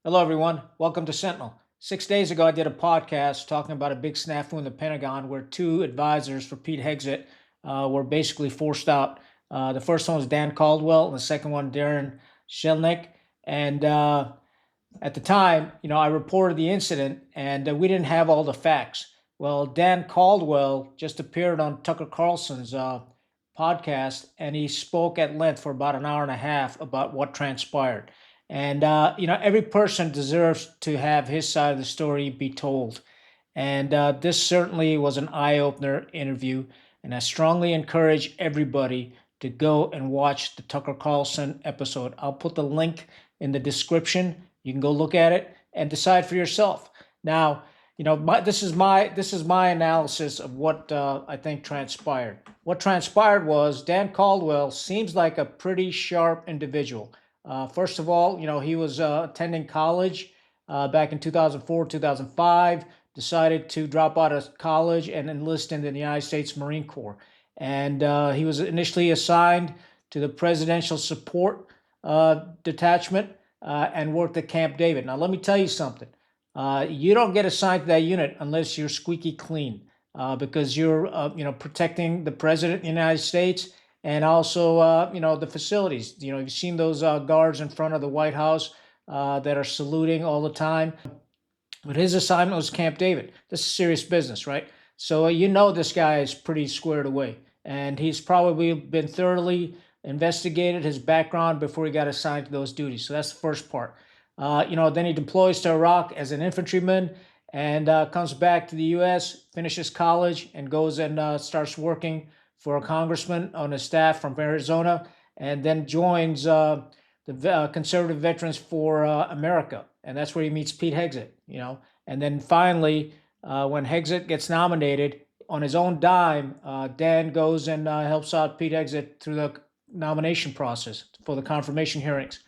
Hello, everyone. Welcome to Sentinel. 6 days ago, I did a podcast talking about a big snafu in the Pentagon where two advisors for Pete Hegseth were basically forced out. The first one was Dan Caldwell, and the second one, Darren Shelnick. And at the time, I reported the incident, and we didn't have all the facts. Well, Dan Caldwell just appeared on Tucker Carlson's podcast, and he spoke at length for about an hour and a half about what transpired. And every person deserves to have his side of the story be told. And this certainly was an eye-opener interview, and I strongly encourage everybody to go and watch the Tucker Carlson episode. I'll put the link in the description. You can go look at it and decide for yourself. Now, this is my analysis of what I think transpired. What transpired was Dan Caldwell seems like a pretty sharp individual. First of all, he was attending college back in 2004, 2005, decided to drop out of college and enlist in the United States Marine Corps. And he was initially assigned to the Presidential Support Detachment and worked at Camp David. Now, let me tell you something. You don't get assigned to that unit unless you're squeaky clean because you're, protecting the President of the United States and also, the facilities. You've seen those guards in front of the White House that are saluting all the time. But his assignment was Camp David. This is serious business, right? So this guy is pretty squared away. And he's probably been thoroughly investigated, his background, before he got assigned to those duties. So that's the first part. Then he deploys to Iraq as an infantryman and comes back to the U.S., finishes college, and goes and starts working for a congressman on his staff from Arizona, and then joins the Conservative Veterans for America. And that's where he meets Pete Hegseth, And then finally, when Hegseth gets nominated, on his own dime, Dan goes and helps out Pete Hegseth through the nomination process for the confirmation hearings,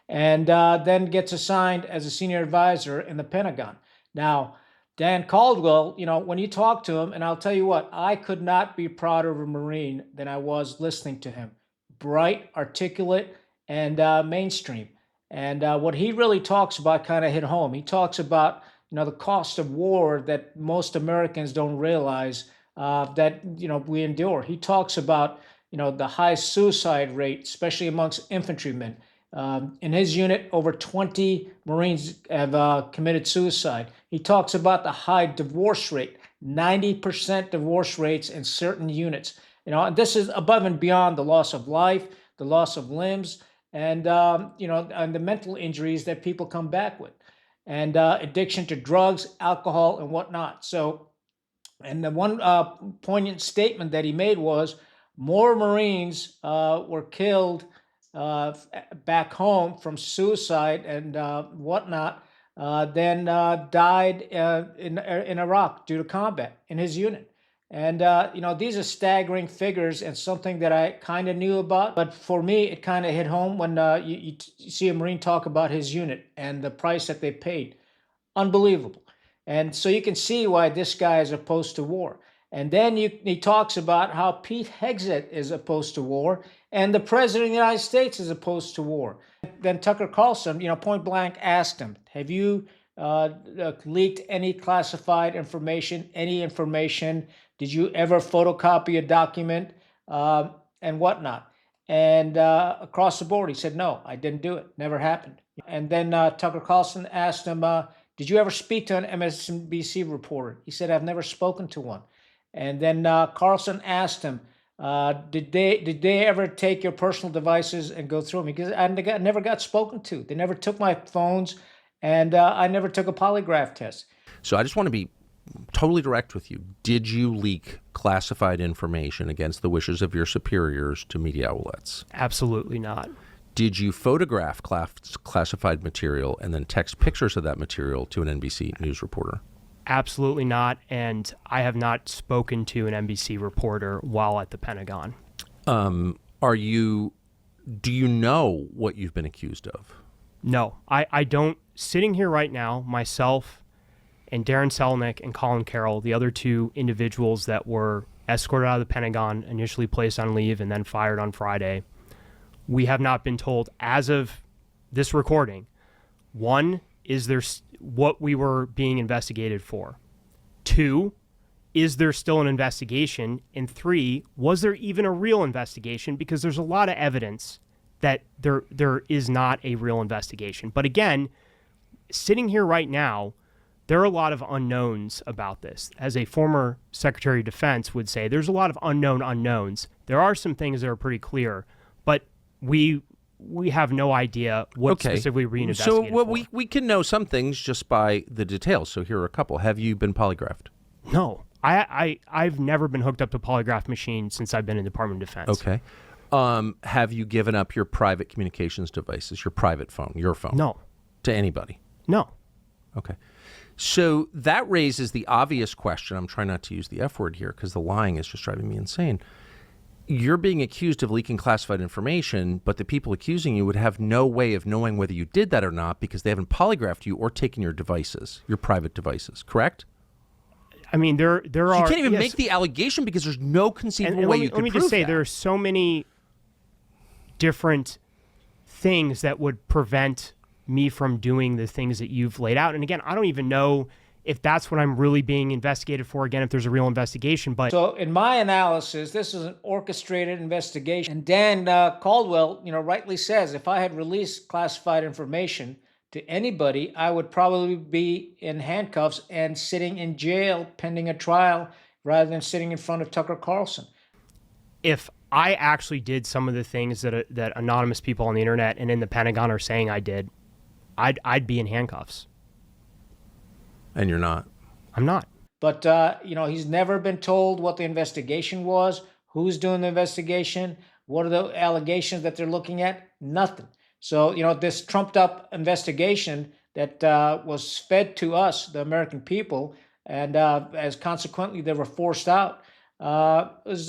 and then gets assigned as a senior advisor in the Pentagon. Now, Dan Caldwell, when you talk to him, and I'll tell you what, I could not be prouder of a Marine than I was listening to him. Bright, articulate, and mainstream. And what he really talks about kind of hit home. He talks about, the cost of war that most Americans don't realize that, we endure. He talks about, the high suicide rate, especially amongst infantrymen. In his unit, over 20 Marines have committed suicide. He talks about the high divorce rate, 90% divorce rates in certain units. And this is above and beyond the loss of life, the loss of limbs, and and the mental injuries that people come back with, and addiction to drugs, alcohol, and whatnot. So, and the one poignant statement that he made was, more Marines were killed back home from suicide and whatnot than died in Iraq due to combat in his unit. And, these are staggering figures and something that I kind of knew about. But for me, it kind of hit home when you see a Marine talk about his unit and the price that they paid. Unbelievable. And so you can see why this guy is opposed to war. And then he talks about how Pete Hegseth is opposed to war and the President of the United States is opposed to war. Then Tucker Carlson, point blank asked him, have you leaked any classified information, any information? Did you ever photocopy a document and whatnot? And across the board, he said, no, I didn't do it. Never happened. And then Tucker Carlson asked him, did you ever speak to an MSNBC reporter? He said, I've never spoken to one. And then Carlson asked him, did they ever take your personal devices and go through them? Because I never got spoken to. They never took my phones, and I never took a polygraph test. So I just want to be totally direct with you. Did you leak classified information against the wishes of your superiors to media outlets? Absolutely not. Did you photograph classified material and then text pictures of that material to an NBC News reporter? Absolutely not, and I have not spoken to an NBC reporter while at the Pentagon. Do you know what you've been accused of? No, I don't. Sitting here right now, myself and Darren Selnick and Colin Carroll, the other two individuals that were escorted out of the Pentagon, initially placed on leave and then fired on Friday, we have not been told, as of this recording, one, is there what we were being investigated for? 2, is there still an investigation? And 3, was there even a real investigation? Because there's a lot of evidence that there is not a real investigation. But again, sitting here right now, there are a lot of unknowns about this. As a former Secretary of Defense would say, there's a lot of unknown unknowns. There are some things that are pretty clear, but we have no idea what specifically we're being investigated so for. we can know some things just by the details. So here are a couple. Have you been polygraphed? No. I've never been hooked up to a polygraph machine since I've been in the Department of Defense. Okay. Have you given up your private communications devices, your private phone, your phone? No. To anybody? No. Okay. So that raises the obvious question. I'm trying not to use the F word here because the lying is just driving me insane. You're being accused of leaking classified information, but the people accusing you would have no way of knowing whether you did that or not because they haven't polygraphed you or taken your devices, your private devices, correct? I mean, there are... You can't even make the allegation because there's no conceivable way you could prove that. Let me just say, there are so many different things that would prevent me from doing the things that you've laid out. And again, I don't even know if that's what I'm really being investigated for, again, if there's a real investigation. But so in my analysis, this is an orchestrated investigation. And Dan Caldwell, rightly says, if I had released classified information to anybody, I would probably be in handcuffs and sitting in jail pending a trial rather than sitting in front of Tucker Carlson. If I actually did some of the things that anonymous people on the internet and in the Pentagon are saying I did, I'd be in handcuffs. And you're not. I'm not. But, he's never been told what the investigation was, who's doing the investigation, what are the allegations that they're looking at, nothing. So, this trumped up investigation that was fed to us, the American people, and as consequently they were forced out, it's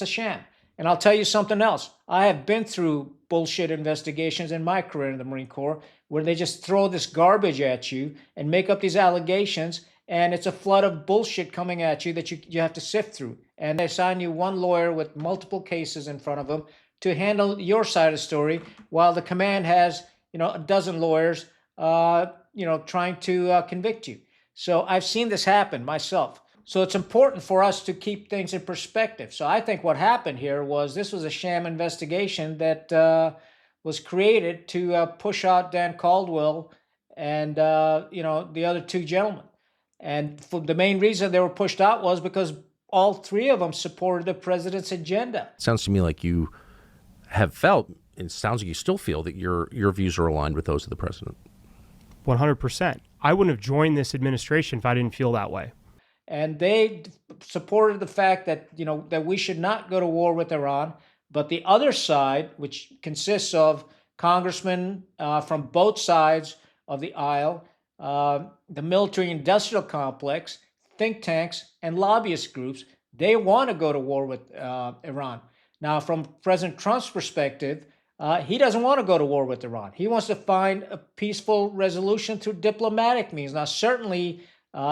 a sham. And I'll tell you something else. I have been through bullshit investigations in my career in the Marine Corps where they just throw this garbage at you and make up these allegations, and it's a flood of bullshit coming at you that you have to sift through. And they assign you one lawyer with multiple cases in front of them to handle your side of the story, while the command has, a dozen lawyers, trying to convict you. So I've seen this happen myself. So it's important for us to keep things in perspective. So I think what happened here was this was a sham investigation that was created to push out Dan Caldwell and, the other 2 gentlemen. And for the main reason they were pushed out was because all 3 of them supported the president's agenda. It sounds to me like you have felt, it sounds like you still feel that your views are aligned with those of the president. 100%. I wouldn't have joined this administration if I didn't feel that way. And they supported the fact that, that we should not go to war with Iran. But the other side, which consists of congressmen from both sides of the aisle, the military-industrial complex, think tanks, and lobbyist groups, they want to go to war with Iran. Now, from President Trump's perspective, he doesn't want to go to war with Iran. He wants to find a peaceful resolution through diplomatic means. Now, certainly,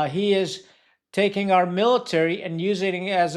he is taking our military and using it as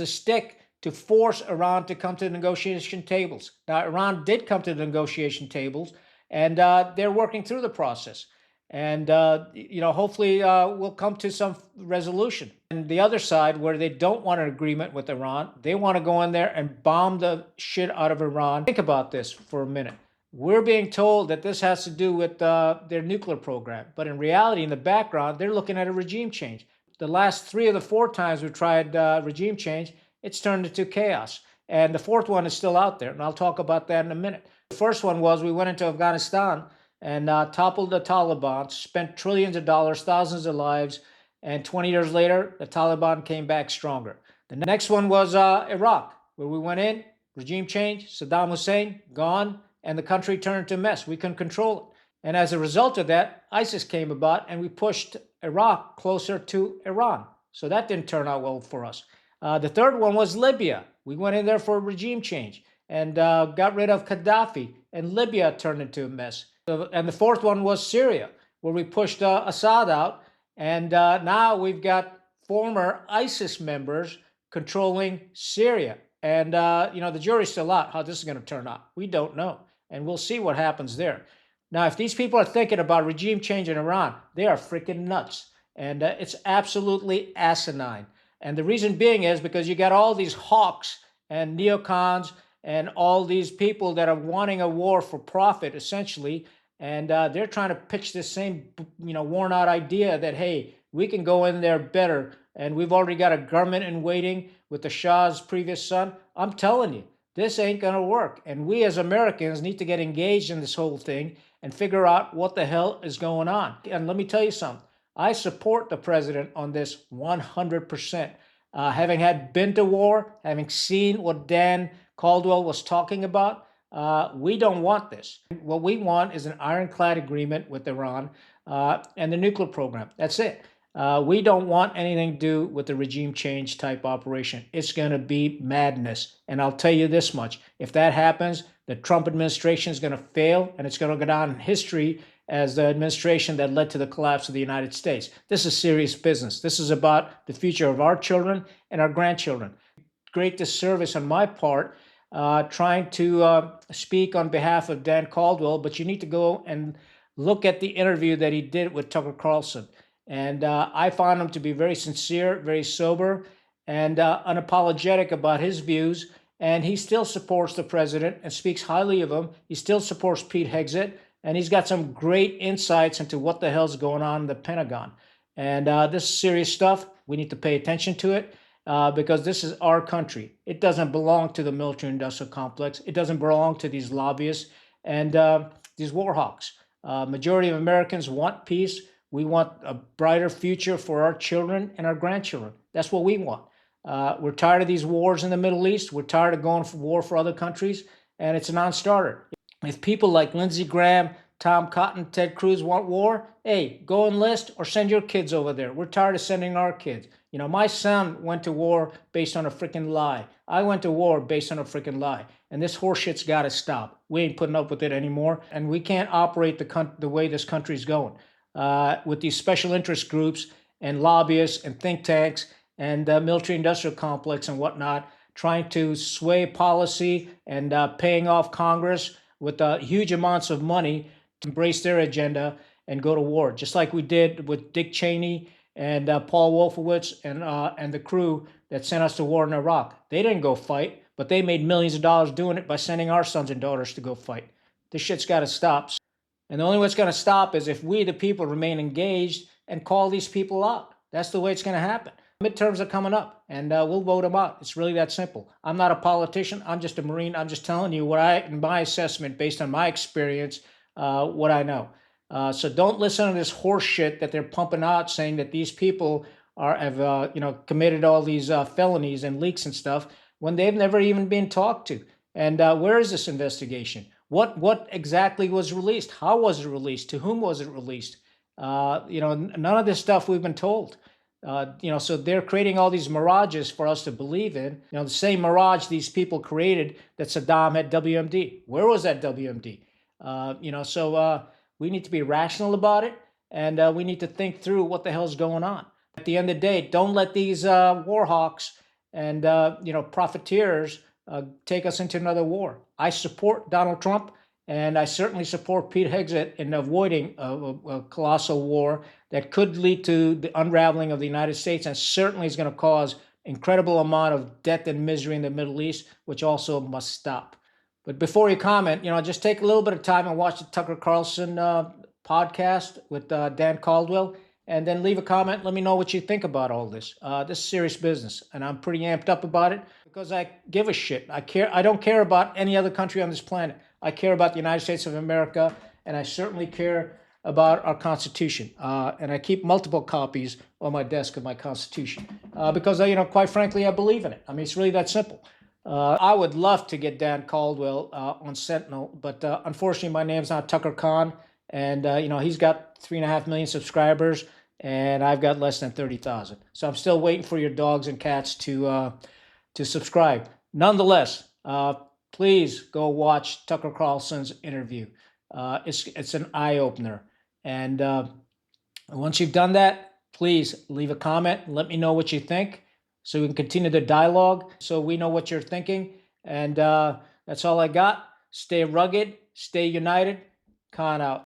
a stick to force Iran to come to the negotiation tables. Now, Iran did come to the negotiation tables, and they're working through the process. And, hopefully we'll come to some resolution. And the other side, where they don't want an agreement with Iran, they want to go in there and bomb the shit out of Iran. Think about this for a minute. We're being told that this has to do with their nuclear program. But in reality, in the background, they're looking at a regime change. The last 3 of the 4 times we've tried regime change, it's turned into chaos. And the 4th one is still out there, and I'll talk about that in a minute. The first one was we went into Afghanistan and toppled the Taliban, spent trillions of dollars, thousands of lives, and 20 years later, the Taliban came back stronger. The next one was Iraq, where we went in, regime change, Saddam Hussein, gone, and the country turned to a mess. We couldn't control it. And as a result of that, ISIS came about, and we pushed Iraq closer to Iran. So that didn't turn out well for us. The third one was Libya. We went in there for a regime change and got rid of Gaddafi, and Libya turned into a mess. And the 4th one was Syria, where we pushed Assad out, and now we've got former ISIS members controlling Syria. And, the jury's still out how this is going to turn out. We don't know, and we'll see what happens there. Now, if these people are thinking about regime change in Iran, they are freaking nuts. And it's absolutely asinine. And the reason being is because you got all these hawks and neocons and all these people that are wanting a war for profit, essentially. And they're trying to pitch this same, worn out idea that, hey, we can go in there better. And we've already got a government in waiting with the Shah's previous son. I'm telling you, this ain't going to work. And we as Americans need to get engaged in this whole thing and figure out what the hell is going on. And let me tell you something. I support the president on this 100%. Having been to war, having seen what Dan Caldwell was talking about, we don't want this. What we want is an ironclad agreement with Iran and the nuclear program. That's it. We don't want anything to do with the regime change type operation. It's going to be madness. And I'll tell you this much. If that happens, the Trump administration is going to fail, and it's going to go down in history as the administration that led to the collapse of the United States. This is serious business. This is about the future of our children and our grandchildren. Great disservice on my part trying to speak on behalf of Dan Caldwell, but you need to go and look at the interview that he did with Tucker Carlson. And I found him to be very sincere, very sober, and unapologetic about his views. And he still supports the president and speaks highly of him. He still supports Pete Hegseth, and he's got some great insights into what the hell's going on in the Pentagon. And this is serious stuff. We need to pay attention to it because this is our country. It doesn't belong to the military-industrial complex. It doesn't belong to these lobbyists and these war hawks. Majority of Americans want peace. We want a brighter future for our children and our grandchildren. That's what we want. We're tired of these wars in the Middle East. We're tired of going for war for other countries, and it's a non-starter. If people like Lindsey Graham, Tom Cotton, Ted Cruz want war, hey, go enlist or send your kids over there. We're tired of sending our kids. My son went to war based on a freaking lie. I went to war based on a freaking lie. And this horseshit's got to stop. We ain't putting up with it anymore, and we can't operate the way this country's going. With these special interest groups and lobbyists and think tanks and military-industrial complex and whatnot, trying to sway policy and paying off Congress with huge amounts of money to embrace their agenda and go to war, just like we did with Dick Cheney and Paul Wolfowitz and the crew that sent us to war in Iraq. They didn't go fight, but they made millions of dollars doing it by sending our sons and daughters to go fight. This shit's got to stop. And the only way it's going to stop is if we, the people, remain engaged and call these people out. That's the way it's going to happen. Midterms are coming up, and we'll vote them out. It's really that simple. I'm not a politician. I'm just a Marine. I'm just telling you in my assessment, based on my experience, what I know. So don't listen to this horse shit that they're pumping out, saying that these people have committed all these felonies and leaks and stuff when they've never even been talked to. And where is this investigation? What exactly was released? How was it released? To whom was it released? None of this stuff we've been told. So they're creating all these mirages for us to believe in. The same mirage these people created that Saddam had WMD. Where was that WMD? So we need to be rational about it, and we need to think through what the hell's going on. At the end of the day, don't let these war hawks and profiteers take us into another war. I support Donald Trump, and I certainly support Pete Hegseth in avoiding a colossal war that could lead to the unraveling of the United States, and certainly is going to cause incredible amount of death and misery in the Middle East, which also must stop. But before you comment, just take a little bit of time and watch the Tucker Carlson podcast with Dan Caldwell, and then leave a comment. Let me know what you think about all this. This is serious business, and I'm pretty amped up about it because I give a shit. I don't care about any other country on this planet. I care about the United States of America, and I certainly care about our Constitution. And I keep multiple copies on my desk of my Constitution because, quite frankly, I believe in it. I mean, it's really that simple. I would love to get Dan Caldwell on Sentinel, but unfortunately, my name's not Tucker Khan, and he's got 3.5 million subscribers, and I've got less than 30,000. So I'm still waiting for your dogs and cats to subscribe. Nonetheless, please go watch Tucker Carlson's interview. It's an eye opener, and once you've done that, please leave a comment and let me know what you think, so we can continue the dialogue, so we know what you're thinking. And that's all I got. Stay rugged, stay united. Khan out.